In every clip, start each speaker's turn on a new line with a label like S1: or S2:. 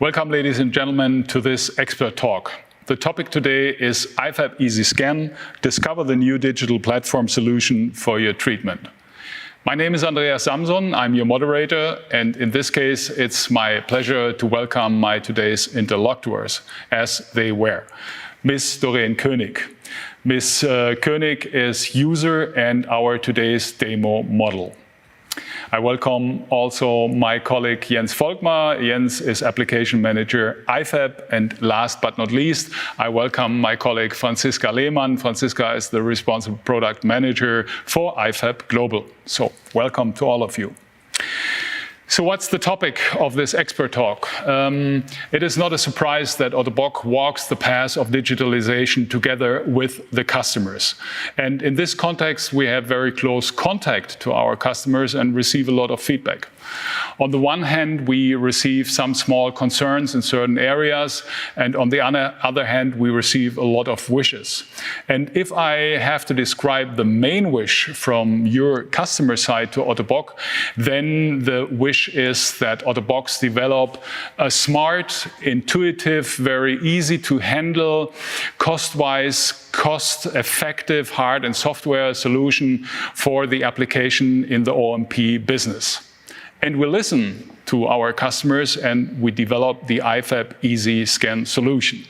S1: Welcome, ladies and gentlemen, to this expert talk. The topic today is iFab EasyScan, discover the new digital platform solution for your treatment. My name is Andreas Samson, I'm your moderator, and in this case it's my pleasure to welcome my today's interlocutors, as they were. Ms. Doreen König. Ms. König is user and our today's demo model. I welcome also my colleague Jens Volkmar. Jens is application manager iFab, and last but not least, I welcome my colleague Franziska Lehmann. Franziska is the responsible product manager for iFab Global. So welcome to all of you. So what's the topic of this expert talk? It is not a surprise that Ottobock walks the path of digitalization together with the customers. And in this context, we have very close contact to our customers and receive a lot of feedback. On the one hand, we receive some small concerns in certain areas, and on the other hand, we receive a lot of wishes. And if I have to describe the main wish from your customer side to Ottobock, then the wish is that Ottobock develop a smart, intuitive, very easy to handle, cost-wise, cost-effective hard and software solution for the application in the O&P business. And we listen to our customers and we develop the iFab EasyScan solution.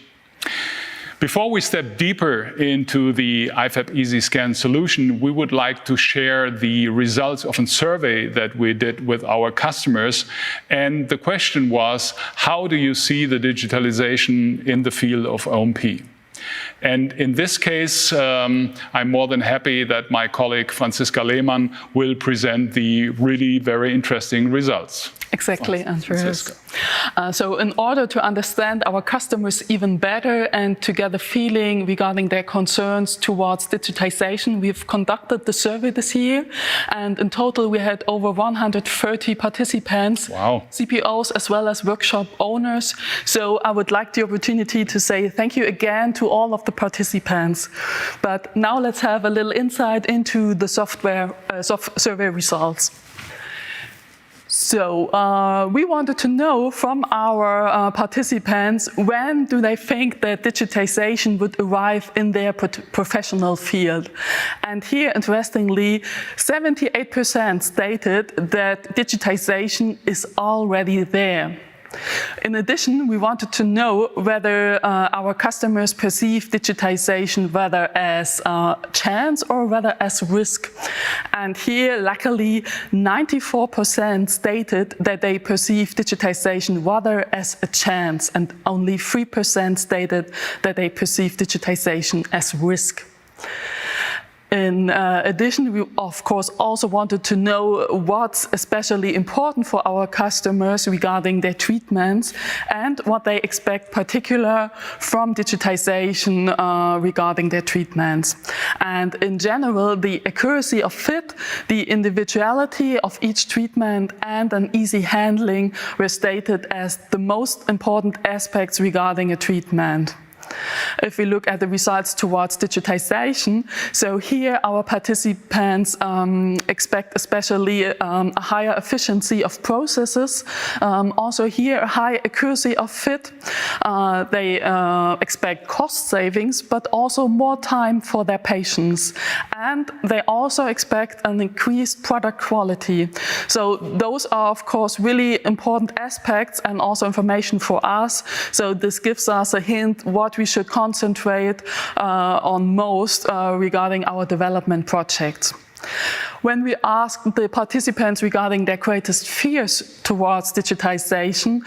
S1: Before we step deeper into the iFab EasyScan solution, we would like to share the results of a survey that we did with our customers. And the question was, how do you see the digitalization in the field of O&P? And in this case, I'm more than happy that my colleague Franziska Lehmann will present the really very interesting results.
S2: Exactly, Andreas. So in order to understand our customers even better and to get a feeling regarding their concerns towards digitization, we've conducted the survey this year. And in total, we had over 130 participants,
S1: wow.
S2: CPOs, as well as workshop owners. So I would like the opportunity to say thank you again to all of the participants. But now let's have a little insight into the survey results. So we wanted to know from our participants, when do they think that digitization would arrive in their professional field? And here, interestingly, 78% stated that digitization is already there. In addition, we wanted to know whether our customers perceive digitization whether as chance or whether as risk. And here, luckily, 94% stated that they perceive digitization rather as a chance, and only 3% stated that they perceive digitization as risk. In addition, we of course also wanted to know what's especially important for our customers regarding their treatments and what they expect particular from digitization regarding their treatments. And in general, the accuracy of fit, the individuality of each treatment and an easy handling were stated as the most important aspects regarding a treatment. If we look at the results towards digitization, so here our participants expect especially a higher efficiency of processes, also here a high accuracy of fit. They expect cost savings, but also more time for their patients. And they also expect an increased product quality. So those are of course really important aspects and also information for us. So this gives us a hint what we should concentrate on most regarding our development projects. When we asked the participants regarding their greatest fears towards digitization,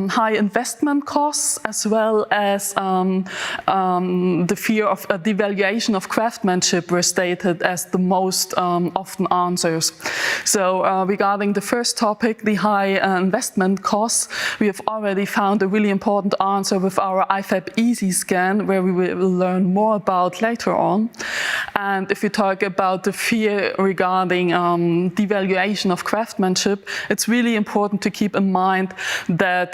S2: high investment costs as well as the fear of a devaluation of craftsmanship were stated as the most often answers. So regarding the first topic, the high investment costs, we have already found a really important answer with our iFab EasyScan, where we will learn more about later on. And if we talk about the fear here regarding devaluation of craftsmanship, it's really important to keep in mind that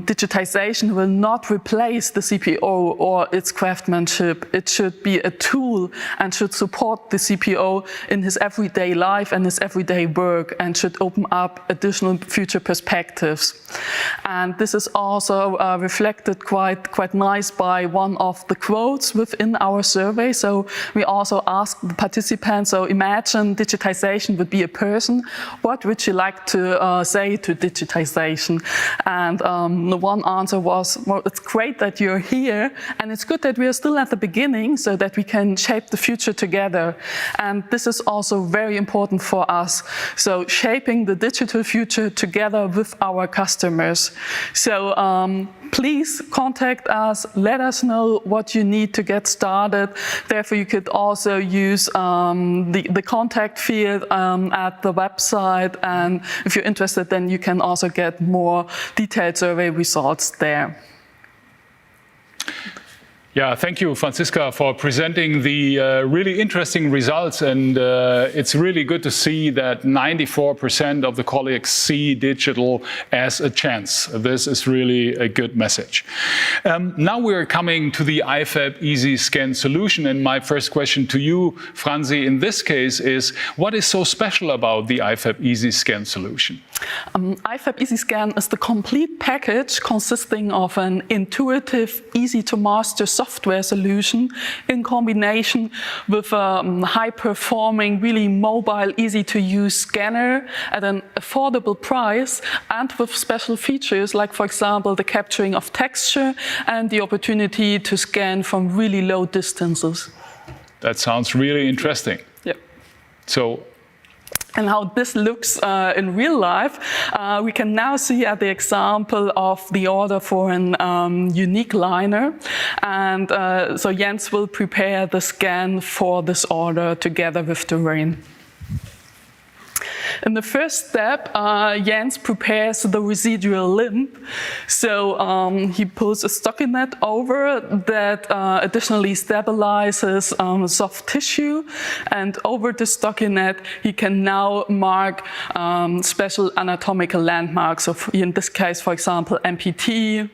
S2: digitization will not replace the CPO or its craftsmanship. It should be a tool and should support the CPO in his everyday life and his everyday work, and should open up additional future perspectives. And this is also reflected quite nice by one of the quotes within our survey. So we also asked the participants, so imagine digitization would be a person. What would you like to say to digitization? And the one answer was, well, it's great that you're here, and it's good that we are still at the beginning so that we can shape the future together. And this is also very important for us. So shaping the digital future together with our customers. So please contact us, let us know what you need to get started. Therefore, you could also use the contact field at the website, and if you're interested, then you can also get more detailed survey results there.
S1: Yeah, thank you, Franziska, for presenting the really interesting results. And it's really good to see that 94% of the colleagues see digital as a chance. This is really a good message. Now we're coming to the iFab EasyScan solution. And my first question to you, Franzi, in this case is, what is so special about the iFab EasyScan solution?
S2: iFab EasyScan is the complete package consisting of an intuitive, easy-to-master software solution in combination with a high-performing, really mobile, easy-to-use scanner at an affordable price, and with special features like, for example, the capturing of texture and the opportunity to scan from really low distances.
S1: That sounds really interesting.
S2: Yep.
S1: So,
S2: and how this looks in real life, we can now see at the example of the order for an unique liner. And so Jens will prepare the scan for this order together with Doreen. In the first step, Jens prepares the residual limb. So he pulls a stockinette over that additionally stabilizes soft tissue. And over the stockinette, he can now mark special anatomical landmarks of, in this case, for example, MPT,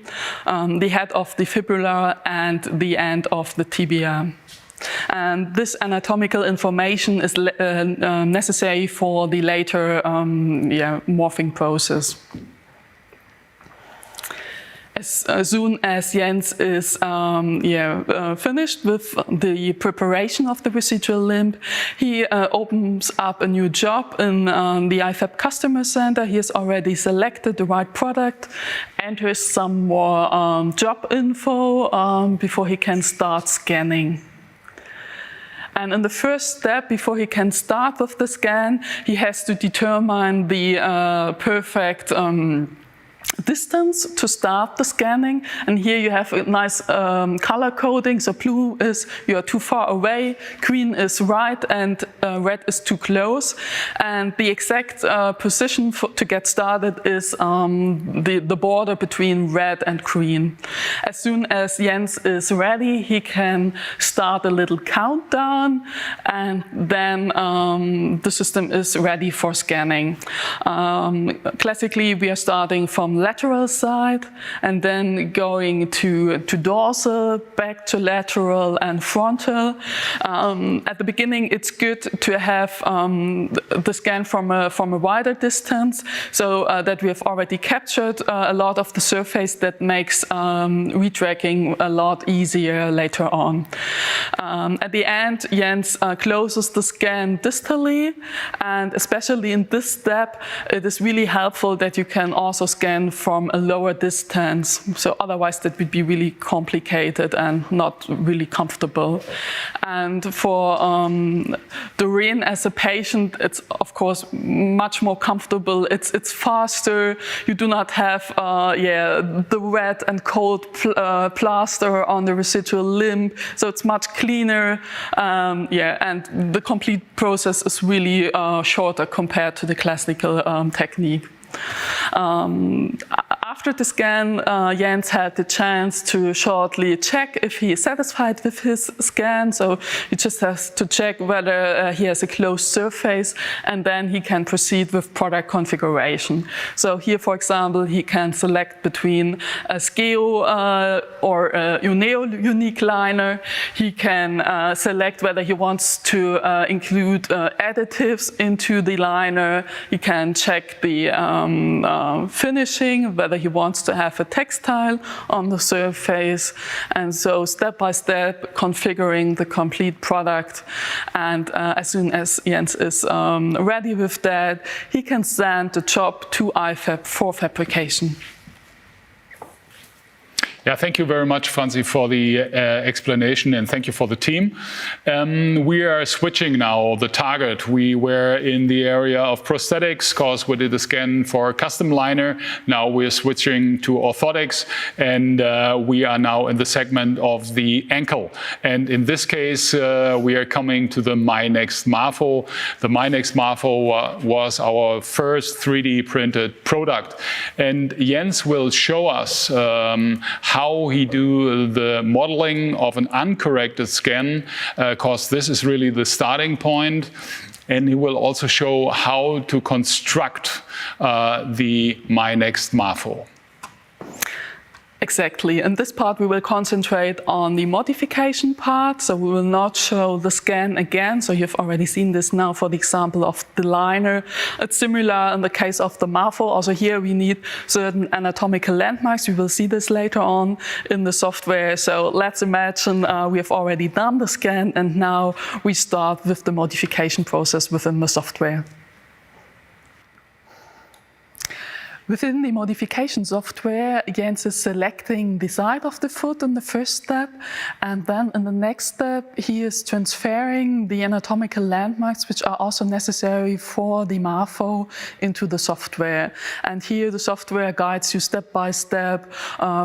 S2: the head of the fibula, and the end of the tibia. And this anatomical information is necessary for the later morphing process. As soon as Jens is finished with the preparation of the residual limb, he opens up a new job in the iFab Customer Center. He has already selected the right product, enters some more job info before he can start scanning. And in the first step, before he can start with the scan, he has to determine the perfect distance to start the scanning. And here you have a nice color coding. So blue is you are too far away, green is right, and red is too close. And the exact position to get started is the border between red and green. As soon as Jens is ready, he can start a little countdown, and then the system is ready for scanning. Classically, we are starting from lateral side and then going to dorsal, back to lateral and frontal. At the beginning, it's good to have the scan from a wider distance, so that we have already captured a lot of the surface that makes retracking a lot easier later on. At the end, Jens closes the scan distally, and especially in this step, it is really helpful that you can also scan from a lower distance. So otherwise that would be really complicated and not really comfortable. And for Doreen as a patient, it's of course much more comfortable. It's faster. You do not have the wet and cold plaster on the residual limb. So it's much cleaner. And the complete process is really shorter compared to the classical technique. After the scan, Jens had the chance to shortly check if he is satisfied with his scan. So he just has to check whether he has a closed surface, and then he can proceed with product configuration. So here, for example, he can select between a Skeo or a Uneo unique liner. He can select whether he wants to include additives into the liner. He can check the finishing, whether he wants to have a textile on the surface, and so step by step configuring the complete product. And as soon as Jens is ready with that, he can send the job to iFab for fabrication.
S1: Yeah, thank you very much, Franzi, for the explanation, and thank you for the team. We are switching now the target. We were in the area of prosthetics because we did a scan for a custom liner. Now we're switching to orthotics, and we are now in the segment of the ankle. And in this case, we are coming to the MyNext Marfo. The MyNext Marfo was our first 3D printed product. And Jens will show us how he do the modeling of an uncorrected scan, because this is really the starting point. And he will also show how to construct the MyNext Marfo.
S2: Exactly. In this part, we will concentrate on the modification part. So we will not show the scan again. So you've already seen this now for the example of the liner. It's similar in the case of the Marfo. Also here we need certain anatomical landmarks. We will see this later on in the software. So let's imagine we have already done the scan, and now we start with the modification process within the software. Within the modification software, Jens is selecting the side of the foot in the first step, and then in the next step, he is transferring the anatomical landmarks, which are also necessary for the Marfo, into the software. And here the software guides you step by step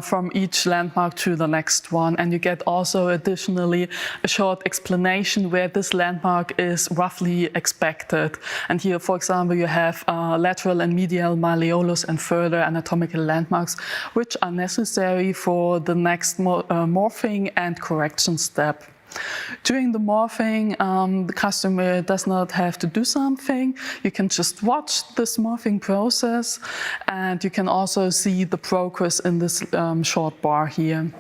S2: from each landmark to the next one. And you get also additionally a short explanation where this landmark is roughly expected. And here, for example, you have lateral and medial malleolus and further anatomical landmarks, which are necessary for the next morphing and correction step. During the morphing, the customer does not have to do something. You can just watch this morphing process, and you can also see the progress in this short bar here.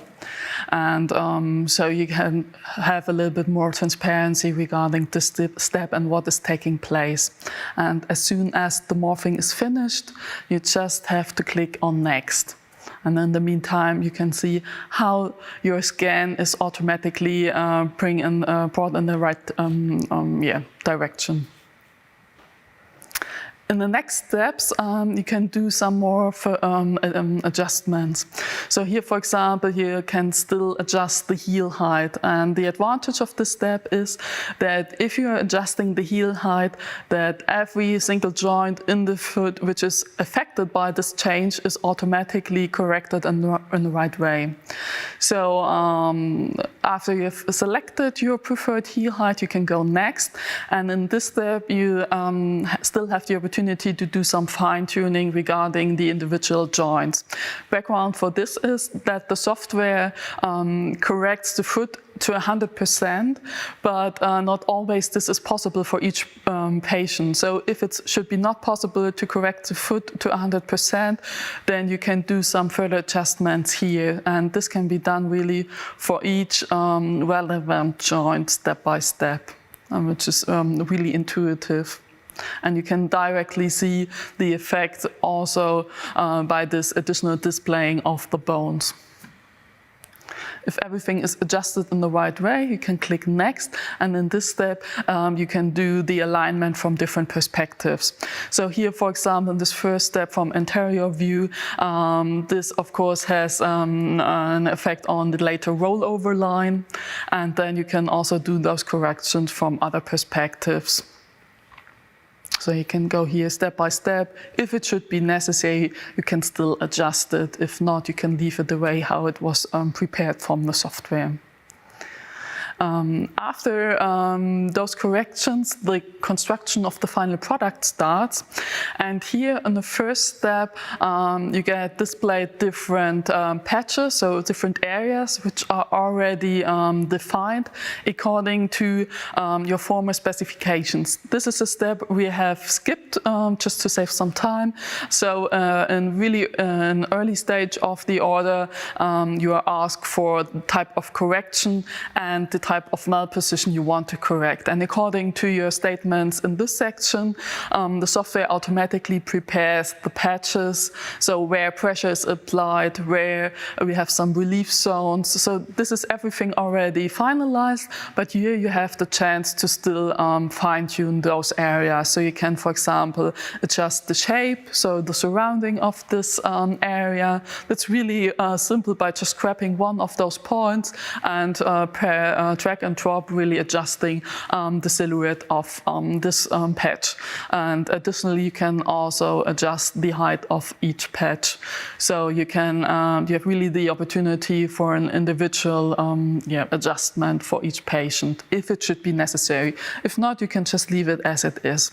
S2: And so you can have a little bit more transparency regarding this step and what is taking place. And as soon as the morphing is finished, you just have to click on Next. And in the meantime, you can see how your scan is automatically brought in the right direction. In the next steps, you can do some more adjustments. So here, for example, you can still adjust the heel height. And the advantage of this step is that if you're adjusting the heel height, that every single joint in the foot which is affected by this change is automatically corrected in the right way. So after you've selected your preferred heel height, you can go next. And in this step, you still have the opportunity to do some fine-tuning regarding the individual joints. Background for this is that the software corrects the foot to 100%, but not always this is possible for each patient. So if it should be not possible to correct the foot to 100%, then you can do some further adjustments here. And this can be done really for each relevant joint step by step, which is really intuitive. And you can directly see the effect also by this additional displaying of the bones. If everything is adjusted in the right way, you can click Next, and in this step you can do the alignment from different perspectives. So here, for example, in this first step from anterior view, this of course has an effect on the later rollover line, and then you can also do those corrections from other perspectives. So you can go here step by step. If it should be necessary, you can still adjust it. If not, you can leave it the way how it was prepared from the software. After those corrections, the construction of the final product starts. And here in the first step, you get displayed different patches, so different areas which are already defined according to your former specifications. This is a step we have skipped just to save some time. So in really an early stage of the order, you are asked for the type of correction and the type of malposition you want to correct. And according to your statements in this section, the software automatically prepares the patches, so where pressure is applied, where we have some relief zones. So this is everything already finalized, but here you have the chance to still fine-tune those areas. So you can, for example, adjust the shape, so the surrounding of this area. That's really simple by just grabbing one of those points and per drag and drop really adjusting the silhouette of this patch. And additionally, you can also adjust the height of each patch. So you can you have really the opportunity for an individual adjustment for each patient if it should be necessary. If not, you can just leave it as it is.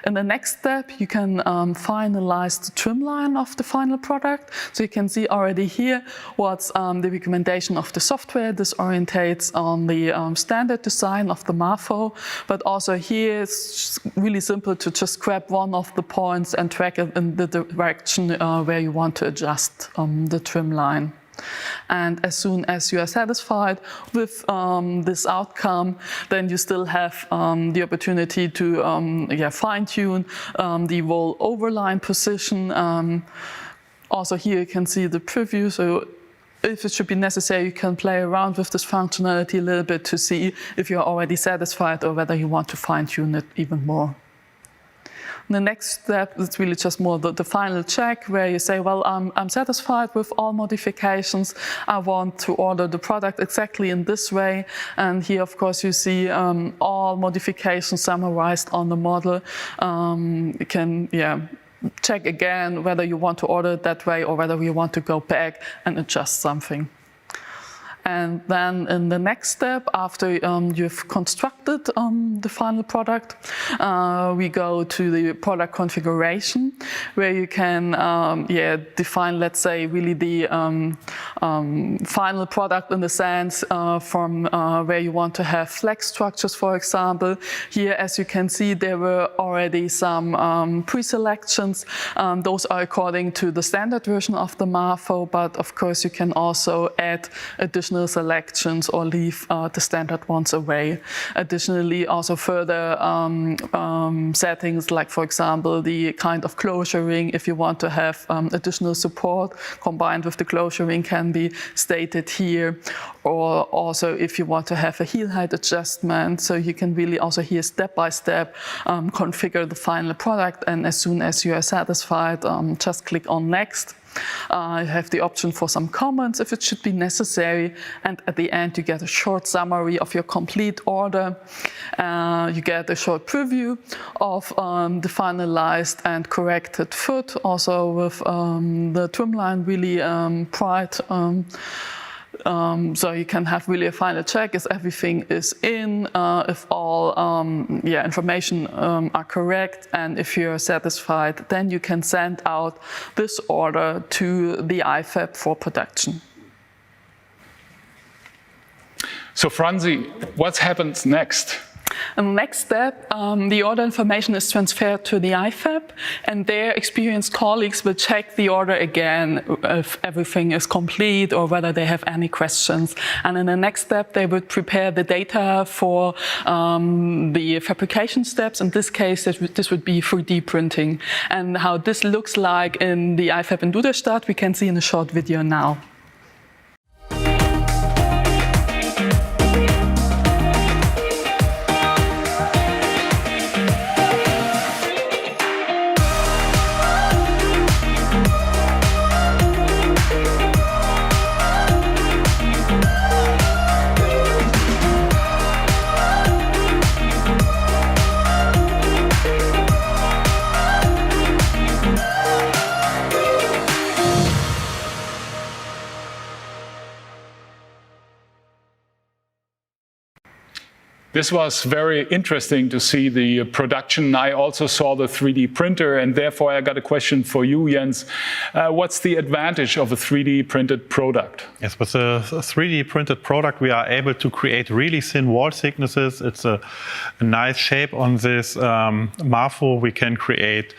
S2: In the next step, you can finalize the trim line of the final product. So you can see already here what's the recommendation of the software. This orientates on the standard design of the MAFO, but also here it's really simple to just grab one of the points and drag it in the direction where you want to adjust the trim line. And as soon as you are satisfied with this outcome, then you still have the opportunity to fine-tune the roll overline position. Also here you can see the preview. So if it should be necessary, you can play around with this functionality a little bit to see if you're already satisfied or whether you want to fine-tune it even more. The next step is really just more the final check, where you say, well, I'm satisfied with all modifications. I want to order the product exactly in this way. And here, of course, you see all modifications summarized on the model. You can check again whether you want to order it that way or whether you want to go back and adjust something. And then in the next step, after you've constructed the final product, we go to the product configuration, where you can define, let's say, really the final product in the sense from where you want to have flex structures, for example. Here, as you can see, there were already some pre-selections. Those are according to the standard version of the MAFO, but of course you can also add additional selections or leave the standard ones away. Additionally, also further settings, like for example the kind of closure ring, if you want to have additional support combined with the closure ring, can be stated here. Or also if you want to have a heel height adjustment, so you can really also here step by step configure the final product, and as soon as you are satisfied, just click on next. You have the option for some comments if it should be necessary, and at the end you get a short summary of your complete order. You get a short preview of the finalized and corrected foot, also with the trim line really bright. So you can have really a final check if everything is in, if all information are correct, and if you're satisfied, then you can send out this order to the iFab for production.
S1: So Franzi, what happens next?
S2: And the next step, the order information is transferred to the iFab, and their experienced colleagues will check the order again if everything is complete or whether they have any questions. And in the next step, they would prepare the data for the fabrication steps. In this case, this would be 3D printing. And how this looks like in the iFab in Duderstadt, we can see in a short video now.
S1: This was very interesting to see the production. I also saw the 3D printer, and therefore I got a question for you, Jens. What's the advantage of a 3D printed product?
S3: Yes, with a 3D printed product, we are able to create really thin wall thicknesses. It's a nice shape on this Marfo. We can create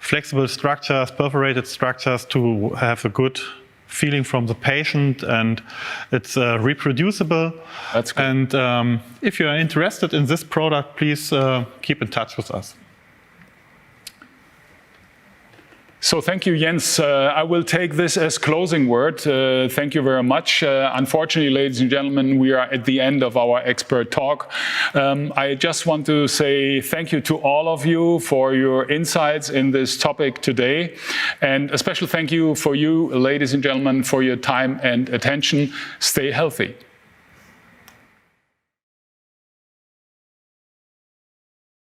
S3: flexible structures, perforated structures to have a good feeling from the patient, and it's reproducible.
S1: That's good.
S3: And if you are interested in this product, please keep in touch with us.
S1: So thank you, Jens. I will take this as closing word. Thank you very much. Unfortunately, ladies and gentlemen, we are at the end of our expert talk. I just want to say thank you to all of you for your insights in this topic today. And a special thank you for you, ladies and gentlemen, for your time and attention. Stay healthy.